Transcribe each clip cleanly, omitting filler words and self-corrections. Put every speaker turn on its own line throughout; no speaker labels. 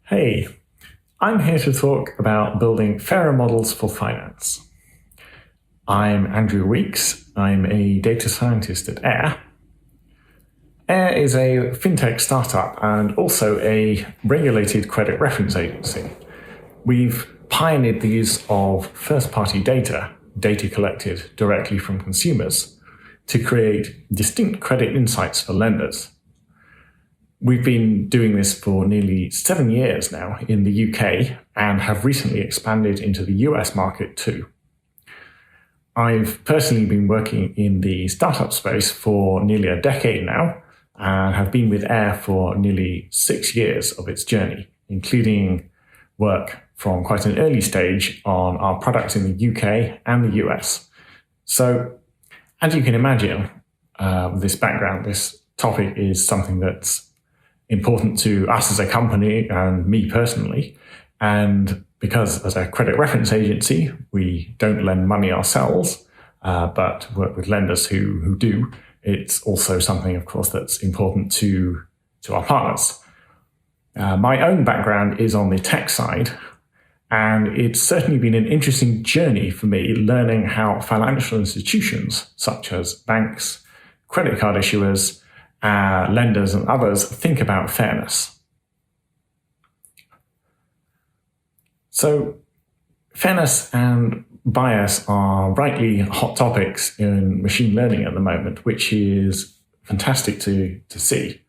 Hey, I'm here to talk about building fairer models for finance. I'm Andrew Weeks. I'm a data scientist at Aire. Aire is a fintech startup and also a regulated credit reference agency. We've pioneered the use of first-party data collected directly from consumers, to create distinct credit insights for lenders. We've been doing this for nearly 7 years now in the UK and have recently expanded into the US market too. I've personally been working in the startup space for nearly a decade now and have been with Aire for nearly 6 years of its journey, including work from quite an early stage on our products in the UK and the US. So, as you can imagine, this background, this topic is something that's important to us as a company and me personally. And because as a credit reference agency, we don't lend money ourselves, but work with lenders who do, it's also something, of course, that's important to our partners. My own background is on the tech side, and it's certainly been an interesting journey for me learning how financial institutions, such as banks, credit card issuers, lenders and others think about fairness. So, fairness and bias are rightly hot topics in machine learning at the moment, which is fantastic to see.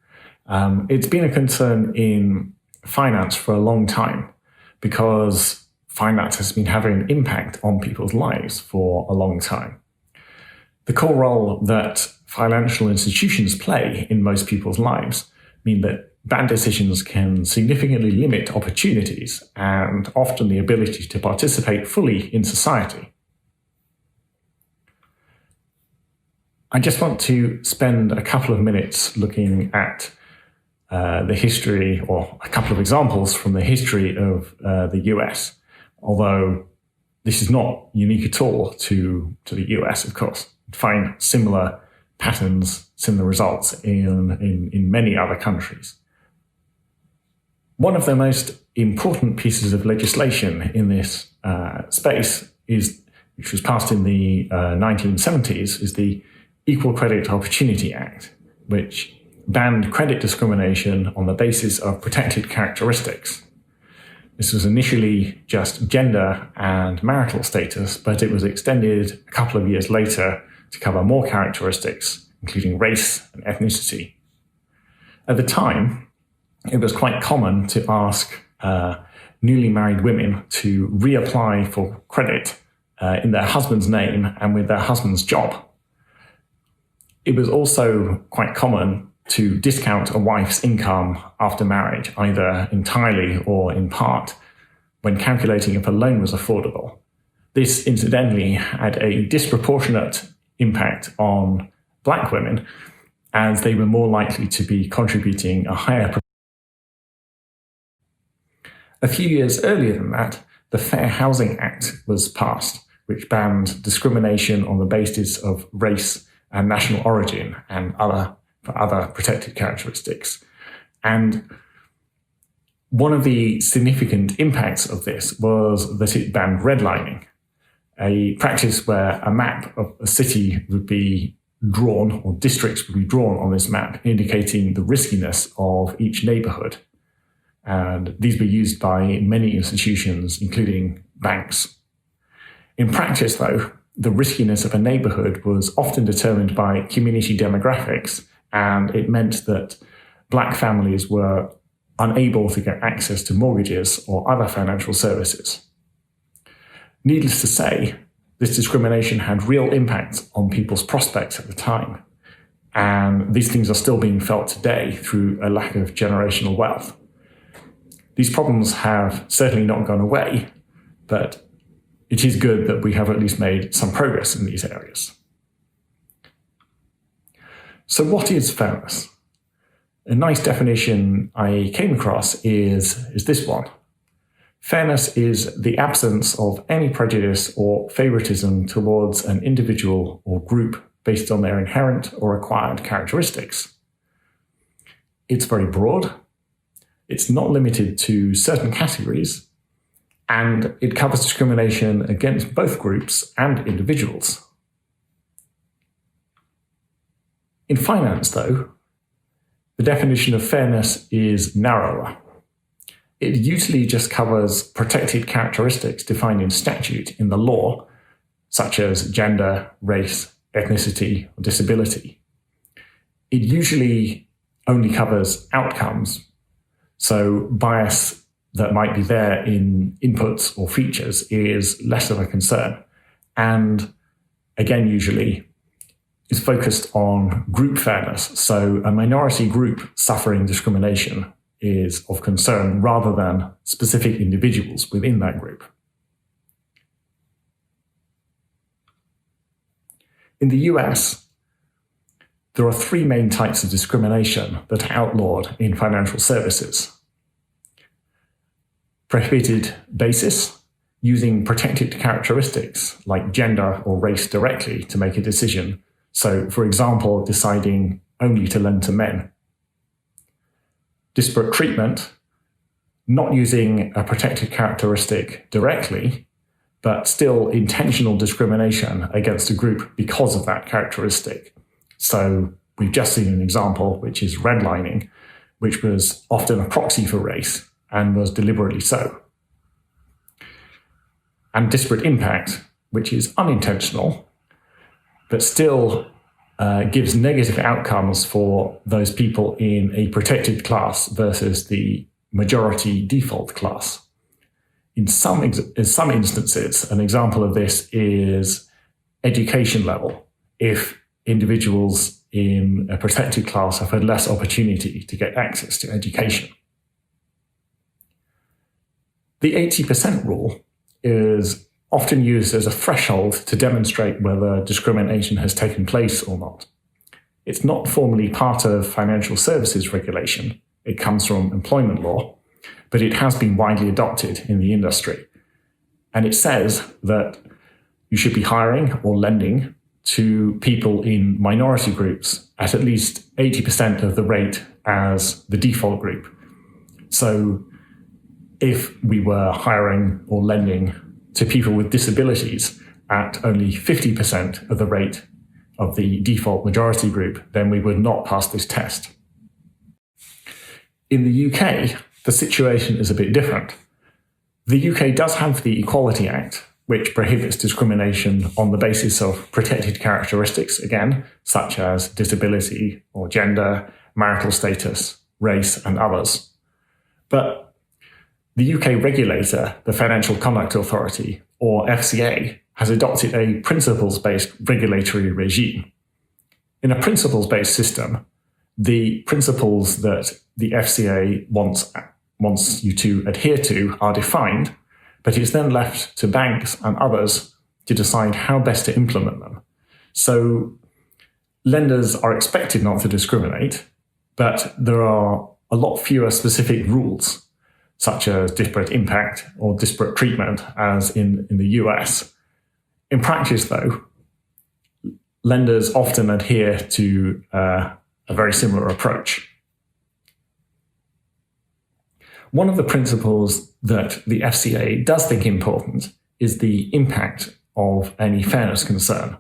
It's been a concern in finance for a long time because finance has been having an impact on people's lives for a long time. The core role that financial institutions play in most people's lives mean that bad decisions can significantly limit opportunities and often the ability to participate fully in society. I just want to spend a couple of minutes looking at the history, or a couple of examples from the history of the US, although this is not unique at all to the US, of course. You'd find similar patterns, similar results in many other countries. One of the most important pieces of legislation in this space which was passed in the 1970s, is the Equal Credit Opportunity Act, which banned credit discrimination on the basis of protected characteristics. This was initially just gender and marital status, but it was extended a couple of years later to cover more characteristics, including race and ethnicity. At the time, it was quite common to ask newly married women to reapply for credit in their husband's name and with their husband's job. It was also quite common to discount a wife's income after marriage, either entirely or in part, when calculating if a loan was affordable. This, incidentally, had a disproportionate impact on black women, as they were more likely to be contributing a higher. A few years earlier than that, the Fair Housing Act was passed, which banned discrimination on the basis of race and national origin and other protected characteristics. And one of the significant impacts of this was that it banned redlining, a practice where a map of a city would be drawn, or districts would be drawn on this map, indicating the riskiness of each neighborhood. And these were used by many institutions, including banks. In practice, though, the riskiness of a neighborhood was often determined by community demographics, and it meant that black families were unable to get access to mortgages or other financial services. Needless to say, this discrimination had real impacts on people's prospects at the time, and these things are still being felt today through a lack of generational wealth. These problems have certainly not gone away, but it is good that we have at least made some progress in these areas. So what is fairness? A nice definition I came across is this one. Fairness is the absence of any prejudice or favoritism towards an individual or group based on their inherent or acquired characteristics. It's very broad. It's not limited to certain categories, and it covers discrimination against both groups and individuals. In finance, though, the definition of fairness is narrower. It usually just covers protected characteristics defined in statute in the law, such as gender, race, ethnicity, or disability. It usually only covers outcomes, so bias that might be there in inputs or features is less of a concern, and again, usually is focused on group fairness, so a minority group suffering discrimination is of concern rather than specific individuals within that group. In the US, there are three main types of discrimination that are outlawed in financial services. Prohibited basis, using protected characteristics like gender or race directly to make a decision. So, for example, deciding only to lend to men. Disparate treatment, not using a protected characteristic directly, but still intentional discrimination against a group because of that characteristic. So we've just seen an example, which is redlining, which was often a proxy for race and was deliberately so. And disparate impact, which is unintentional, but still gives negative outcomes for those people in a protected class versus the majority default class. In some instances, an example of this is education level. If individuals in a protected class have had less opportunity to get access to education. The 80% rule is often used as a threshold to demonstrate whether discrimination has taken place or not. It's not formally part of financial services regulation. It comes from employment law, but it has been widely adopted in the industry. And it says that you should be hiring or lending to people in minority groups at least 80% of the rate as the default group. So if we were hiring or lending to people with disabilities at only 50% of the rate of the default majority group, then we would not pass this test. In the UK, the situation is a bit different. The UK does have the Equality Act, which prohibits discrimination on the basis of protected characteristics, again, such as disability or gender, marital status, race, and others. But the UK regulator, the Financial Conduct Authority, or FCA, has adopted a principles-based regulatory regime. In a principles-based system, the principles that the FCA wants you to adhere to are defined, but it's then left to banks and others to decide how best to implement them. So lenders are expected not to discriminate, but there are a lot fewer specific rules, such as disparate impact or disparate treatment, as in the US. In practice, though, lenders often adhere to a very similar approach. One of the principles that the FCA does think important is the impact of any fairness concern.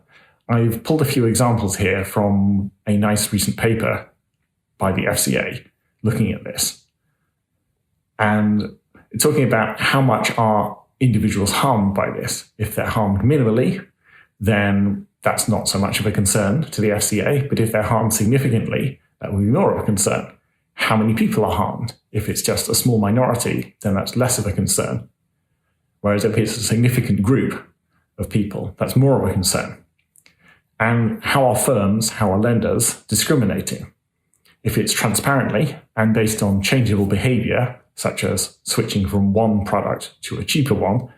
I've pulled a few examples here from a nice recent paper by the FCA looking at this. And it's talking about how much are individuals harmed by this. If they're harmed minimally, then that's not so much of a concern to the FCA. But if they're harmed significantly, that will be more of a concern. How many people are harmed? If it's just a small minority, then that's less of a concern. Whereas if it's a significant group of people, that's more of a concern. And how are firms, how are lenders discriminating? If it's transparently and based on changeable behavior, such as switching from one product to a cheaper one,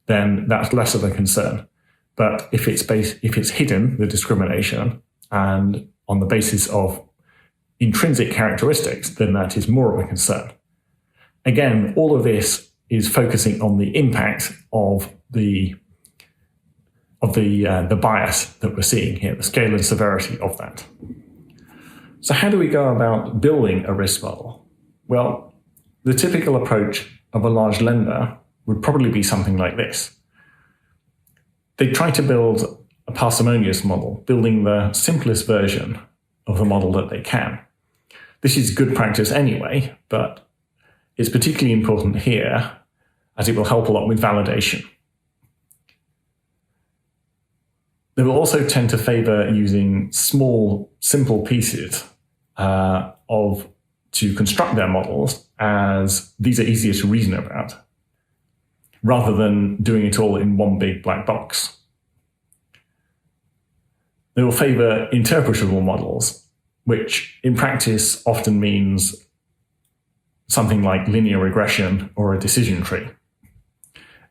then that's less of a concern. But if it's hidden, the discrimination, and on the basis of intrinsic characteristics, then that is more of a concern. Again, all of this is focusing on the impact of the bias that we're seeing here, the scale and severity of that. So how do we go about building a risk model? Well, The typical approach of a large lender would probably be something like this. They try to build a parsimonious model, building the simplest version of the model that they can. This is good practice anyway, but it's particularly important here as it will help a lot with validation. They will also tend to favor using small, simple pieces to construct their models, as these are easier to reason about, rather than doing it all in one big black box. They will favor interpretable models, which in practice often means something like linear regression or a decision tree.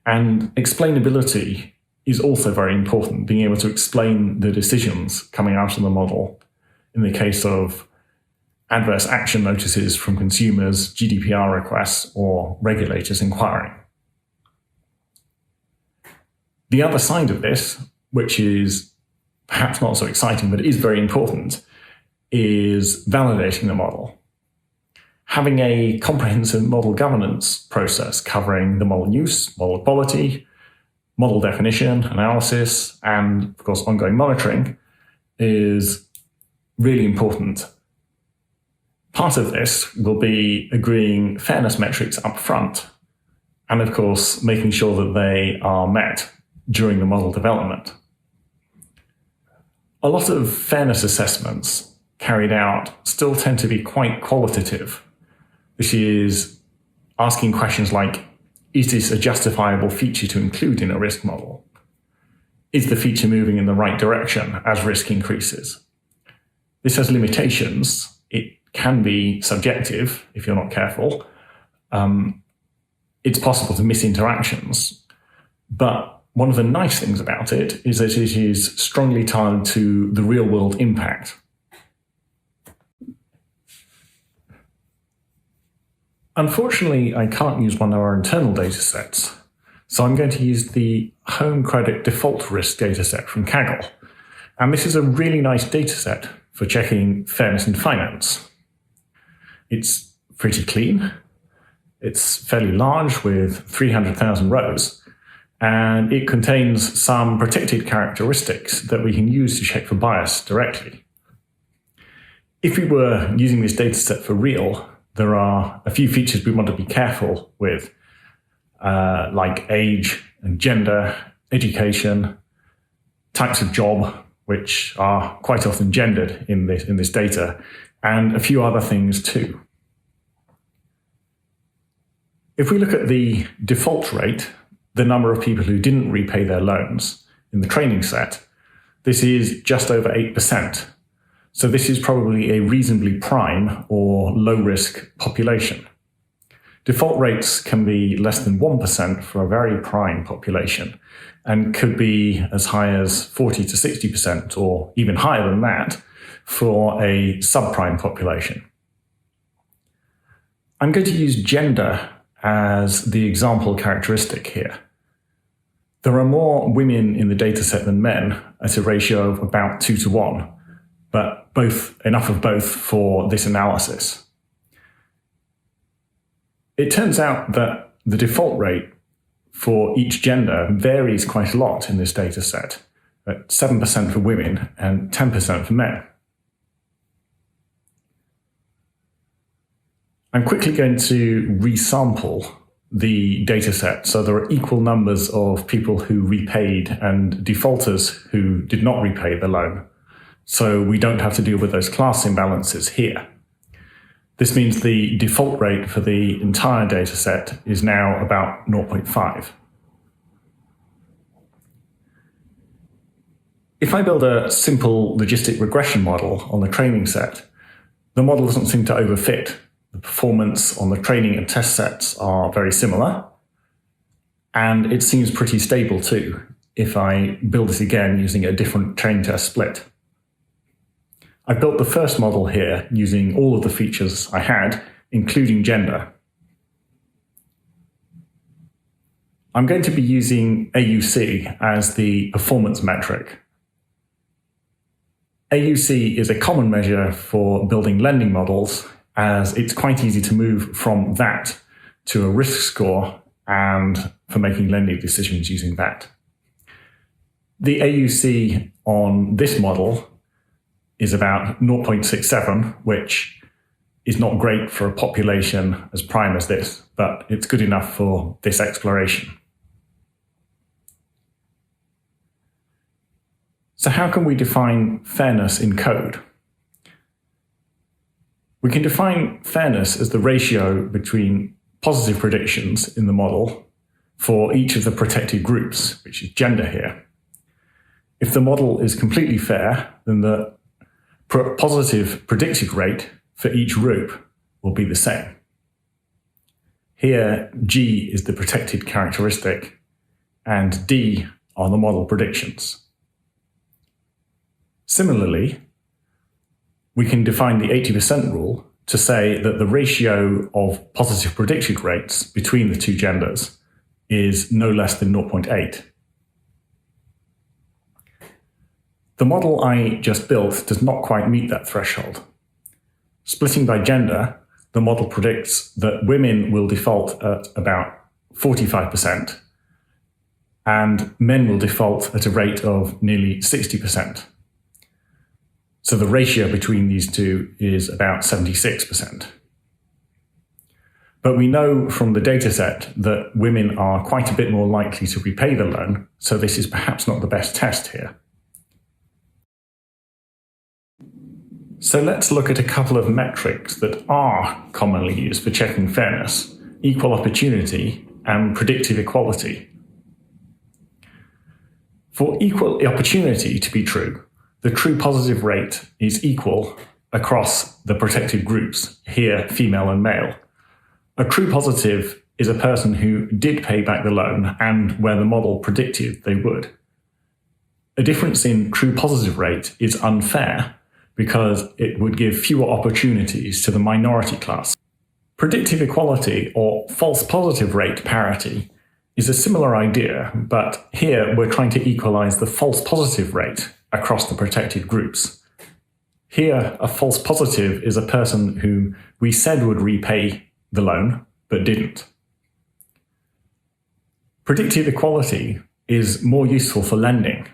And explainability is also very important, being able to explain the decisions coming out of the model in the case of adverse action notices from consumers, GDPR requests, or regulators inquiring. The other side of this, which is perhaps not so exciting, but is very important, is validating the model. Having a comprehensive model governance process covering the model use, model quality, model definition, analysis, and of course ongoing monitoring is really important. Part of this will be agreeing fairness metrics up front, and of course making sure that they are met during the model development. A lot of fairness assessments carried out still tend to be quite qualitative. This is asking questions like, is this a justifiable feature to include in a risk model? Is the feature moving in the right direction as risk increases? This has limitations. It can be subjective if you're not careful. It's possible to miss interactions. But one of the nice things about it is that it is strongly tied to the real world impact. Unfortunately, I can't use one of our internal data sets, so I'm going to use the home credit default risk dataset from Kaggle. And this is a really nice dataset for checking fairness in finance. It's pretty clean. It's fairly large with 300,000 rows, and it contains some protected characteristics that we can use to check for bias directly. If we were using this dataset for real, there are a few features we want to be careful with, like age and gender, education, types of job, which are quite often gendered in this data, and a few other things too. If we look at the default rate, the number of people who didn't repay their loans in the training set, this is just over 8%. So this is probably a reasonably prime or low-risk population. Default rates can be less than 1% for a very prime population, and could be as high as 40 to 60%, or even higher than that, for a subprime population. I'm going to use gender as the example characteristic here. There are more women in the dataset than men at a ratio of about 2 to 1, but enough of both for this analysis. It turns out that the default rate for each gender varies quite a lot in this dataset, at 7% for women and 10% for men. I'm quickly going to resample the dataset so there are equal numbers of people who repaid and defaulters who did not repay the loan, so we don't have to deal with those class imbalances here. This means the default rate for the entire dataset is now about 0.5. If I build a simple logistic regression model on the training set, the model doesn't seem to overfit. The performance on the training and test sets are very similar, and it seems pretty stable too if I build this again using a different train test split. I built the first model here using all of the features I had, including gender. I'm going to be using AUC as the performance metric. AUC is a common measure for building lending models, as it's quite easy to move from that to a risk score and for making lending decisions using that. The AUC on this model is about 0.67, which is not great for a population as prime as this, but it's good enough for this exploration. So how can we define fairness in code? We can define fairness as the ratio between positive predictions in the model for each of the protected groups, which is gender here. If the model is completely fair, then the positive predicted rate for each group will be the same. Here, G is the protected characteristic, and D are the model predictions. Similarly, we can define the 80% rule to say that the ratio of positive predicted rates between the two genders is no less than 0.8. The model I just built does not quite meet that threshold. Splitting by gender, the model predicts that women will default at about 45%, and men will default at a rate of nearly 60%. So the ratio between these two is about 76%. But we know from the dataset that women are quite a bit more likely to repay the loan, so this is perhaps not the best test here. So let's look at a couple of metrics that are commonly used for checking fairness: equal opportunity and predictive equality. For equal opportunity to be true, the true positive rate is equal across the protected groups, here female and male. A true positive is a person who did pay back the loan and where the model predicted they would. A difference in true positive rate is unfair because it would give fewer opportunities to the minority class. Predictive equality, or false positive rate parity, is a similar idea, but here we're trying to equalize the false positive rate across the protected groups. Here, a false positive is a person who we said would repay the loan, but didn't. Predictive equality is more useful for lending,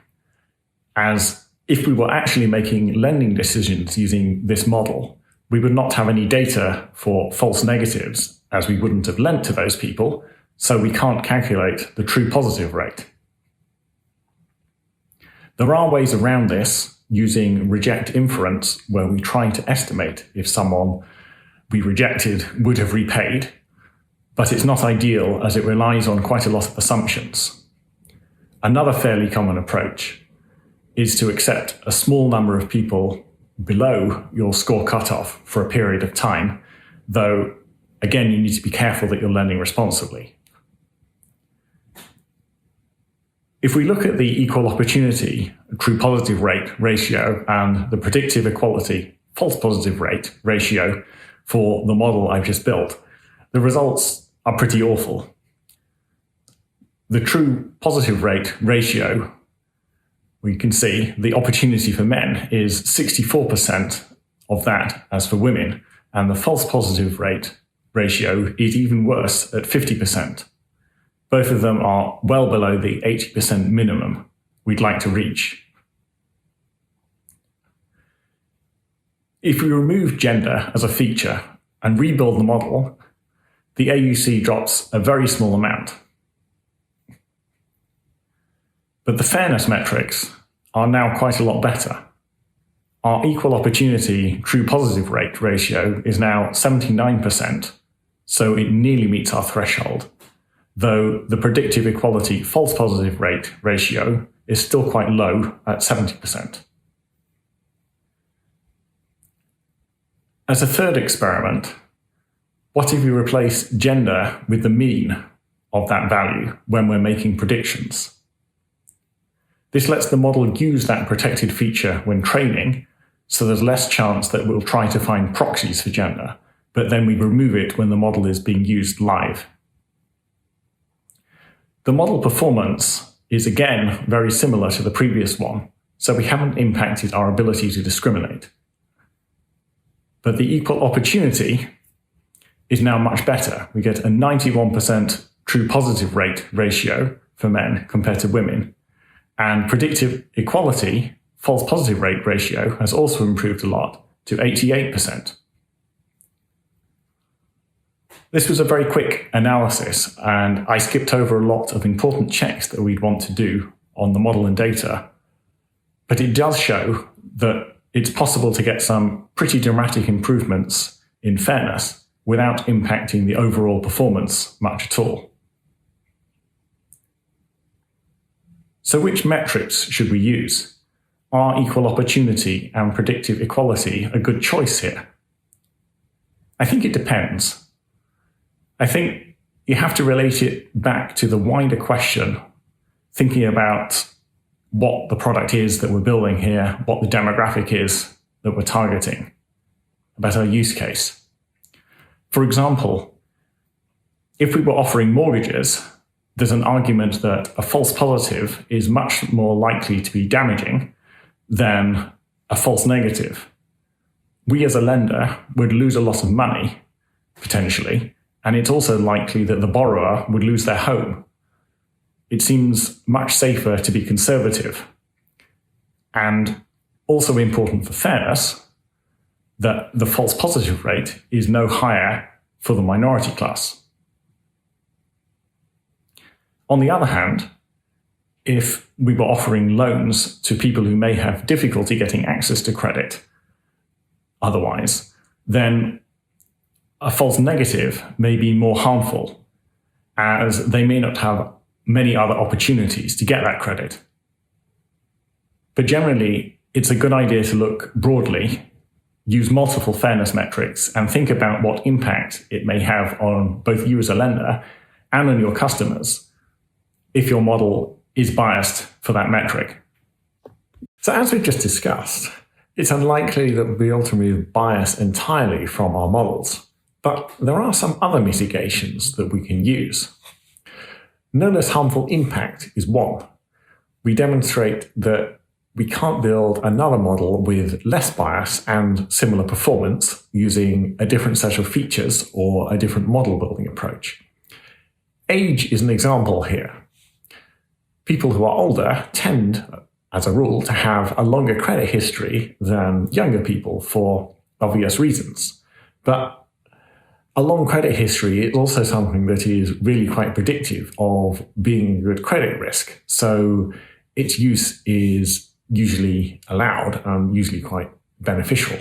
as if we were actually making lending decisions using this model, we would not have any data for false negatives, as we wouldn't have lent to those people, so we can't calculate the true positive rate. There are ways around this using reject inference, where we try to estimate if someone we rejected would have repaid, but it's not ideal as it relies on quite a lot of assumptions. Another fairly common approach is to accept a small number of people below your score cutoff for a period of time, though, again, you need to be careful that you're lending responsibly. If we look at the equal opportunity true positive rate ratio and the predictive equality false positive rate ratio for the model I've just built, the results are pretty awful. The true positive rate ratio, we can see the opportunity for men is 64% of that as for women, and the false positive rate ratio is even worse at 50%. Both of them are well below the 80% minimum we'd like to reach. If we remove gender as a feature and rebuild the model, the AUC drops a very small amount. But the fairness metrics are now quite a lot better. Our equal opportunity true positive rate ratio is now 79%, so it nearly meets our threshold, though the predictive equality false positive rate ratio is still quite low at 70%. As a third experiment, what if we replace gender with the mean of that value when we're making predictions? This lets the model use that protected feature when training, so there's less chance that we'll try to find proxies for gender, but then we remove it when the model is being used live. The model performance is again very similar to the previous one, so we haven't impacted our ability to discriminate. but the equal opportunity is now much better. We get a 91% true positive rate ratio for men compared to women. And predictive equality, false positive rate ratio, has also improved a lot to 88%. This was a very quick analysis, and I skipped over a lot of important checks that we'd want to do on the model and data. But it does show that it's possible to get some pretty dramatic improvements in fairness without impacting the overall performance much at all. So which metrics should we use? Are equal opportunity and predictive equality a good choice here? I think it depends. I think you have to relate it back to the wider question, thinking about what the product is that we're building here, what the demographic is that we're targeting, about our use case. For example, if we were offering mortgages, there's an argument that a false positive is much more likely to be damaging than a false negative. We as a lender would lose a lot of money, potentially, and it's also likely that the borrower would lose their home. It seems much safer to be conservative. And also important for fairness, that the false positive rate is no higher for the minority class. On the other hand, if we were offering loans to people who may have difficulty getting access to credit otherwise, then a false negative may be more harmful, as they may not have many other opportunities to get that credit. But generally, it's a good idea to look broadly, use multiple fairness metrics, and think about what impact it may have on both you as a lender and on your customers if your model is biased for that metric. So as we've just discussed, it's unlikely that we'll be able to remove bias entirely from our models, but there are some other mitigations that we can use. No less harmful impact is one. We demonstrate that we can't build another model with less bias and similar performance using a different set of features or a different model building approach. Age is an example here. People who are older tend, as a rule, to have a longer credit history than younger people for obvious reasons. But a long credit history is also something that is really quite predictive of being a good credit risk. So its use is usually allowed and usually quite beneficial.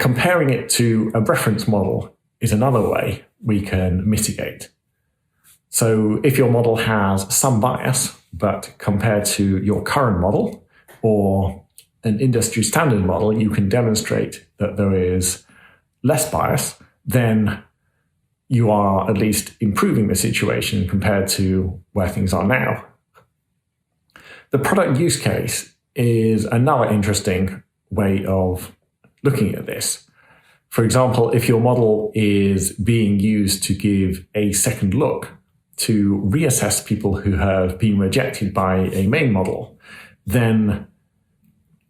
Comparing it to a reference model is another way we can mitigate. So if your model has some bias, but compared to your current model or an industry standard model, you can demonstrate that there is less bias, then you are at least improving the situation compared to where things are now. The product use case is another interesting way of looking at this. For example, if your model is being used to give a second look to reassess people who have been rejected by a main model, then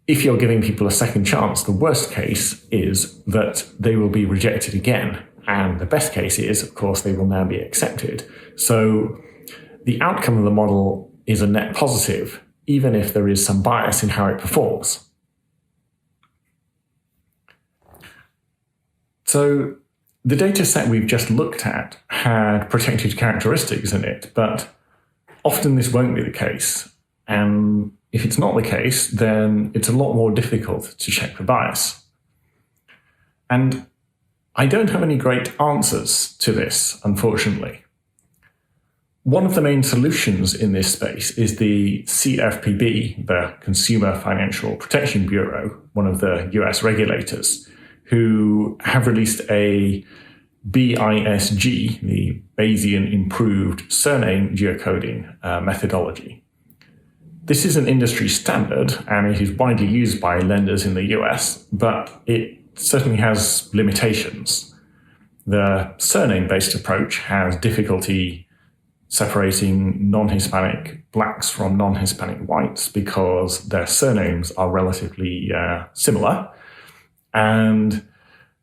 if you're giving people a second chance, the worst case is that they will be rejected again. And the best case is, of course, they will now be accepted. So the outcome of the model is a net positive, even if there is some bias in how it performs. So the data set we've just looked at had protected characteristics in it, but often this won't be the case. And if it's not the case, then it's a lot more difficult to check for bias. And I don't have any great answers to this, unfortunately. One of the main solutions in this space is the CFPB, the Consumer Financial Protection Bureau, one of the US regulators, who have released a BISG, the Bayesian Improved Surname Geocoding methodology. This is an industry standard, and it is widely used by lenders in the US, but it certainly has limitations. The surname-based approach has difficulty separating non-Hispanic blacks from non-Hispanic whites because their surnames are relatively similar. And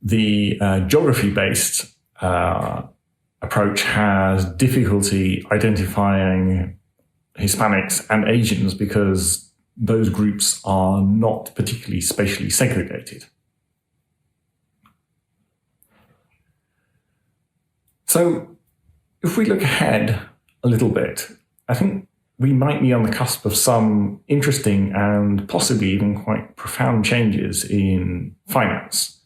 the geography-based approach has difficulty identifying Hispanics and Asians because those groups are not particularly spatially segregated. So if we look ahead a little bit, I think we might be on the cusp of some interesting and possibly even quite profound changes in finance.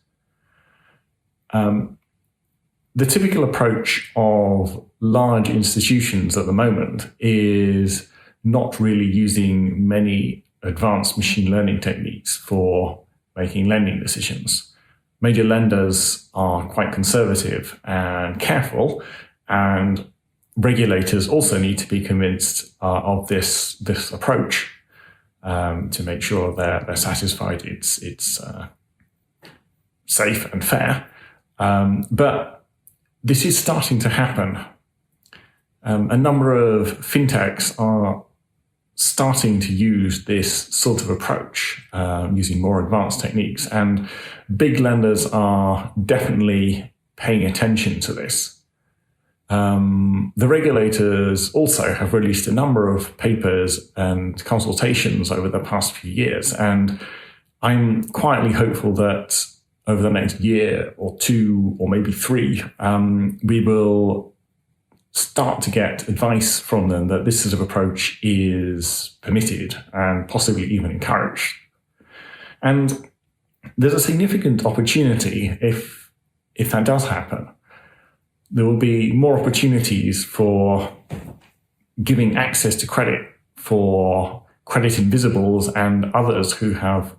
The typical approach of large institutions at the moment is not really using many advanced machine learning techniques for making lending decisions. Major lenders are quite conservative and careful, and regulators also need to be convinced of this approach to make sure they're satisfied it's safe and fair. But this is starting to happen. A number of fintechs are starting to use this sort of approach, using more advanced techniques, and big lenders are definitely paying attention to this. The regulators also have released a number of papers and consultations over the past few years, and I'm quietly hopeful that over the next year or two, or maybe three, we will start to get advice from them that this sort of approach is permitted and possibly even encouraged. And there's a significant opportunity if that does happen. There will be more opportunities for giving access to credit for credit invisibles and others who have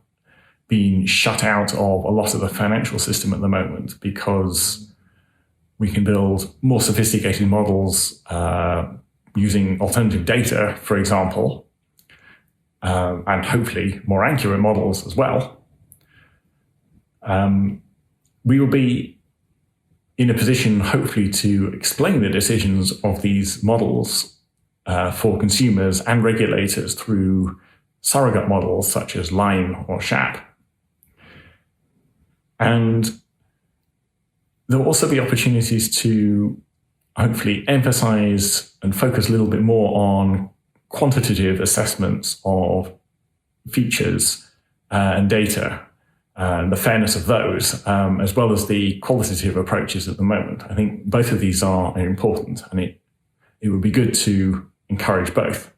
been shut out of a lot of the financial system at the moment, because we can build more sophisticated models using alternative data, for example, and hopefully more accurate models as well. We will be in a position, hopefully, to explain the decisions of these models for consumers and regulators through surrogate models such as LIME or SHAP. And there will also be opportunities to hopefully emphasize and focus a little bit more on quantitative assessments of features and data and the fairness of those, as well as the qualitative approaches at the moment. I think both of these are important, and it would be good to encourage both.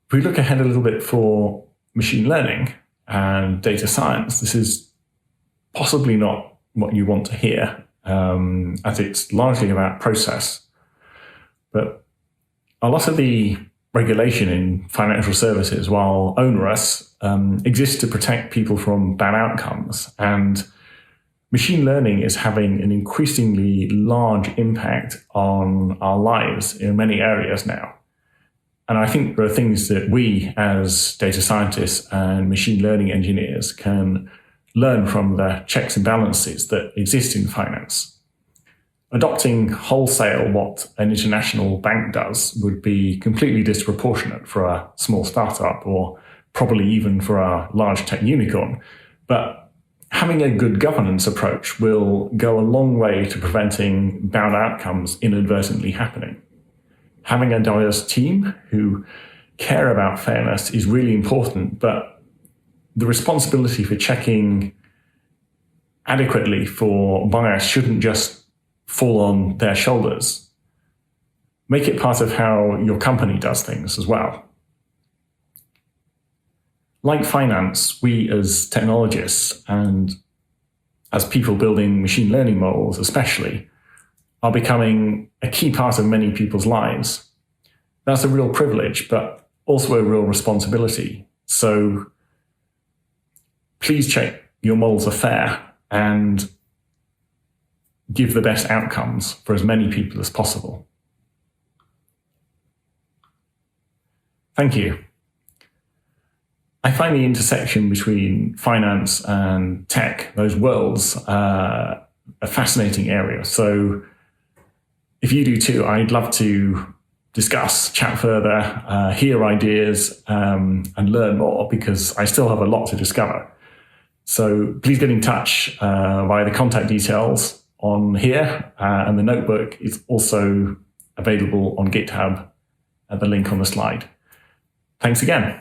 If we look ahead a little bit for machine learning and data science, this is possibly not what you want to hear, as it's largely about process. But a lot of the regulation in financial services, while onerous, exists to protect people from bad outcomes. And machine learning is having an increasingly large impact on our lives in many areas now. And I think there are things that we, as data scientists and machine learning engineers, can learn from the checks and balances that exist in finance. Adopting wholesale what an international bank does would be completely disproportionate for a small startup, or probably even for a large tech unicorn. But having a good governance approach will go a long way to preventing bad outcomes inadvertently happening. Having a diverse team who care about fairness is really important, but the responsibility for checking adequately for bias shouldn't just fall on their shoulders. Make it part of how your company does things as well. Like finance, we as technologists and as people building machine learning models especially, are becoming a key part of many people's lives. That's a real privilege, but also a real responsibility. So please check your models are fair and give the best outcomes for as many people as possible. Thank you. I find the intersection between finance and tech, those worlds, a fascinating area. So if you do too, I'd love to discuss, chat further, hear ideas, and learn more, because I still have a lot to discover. So please get in touch via the contact details on here, and the notebook is also available on GitHub at the link on the slide. Thanks again.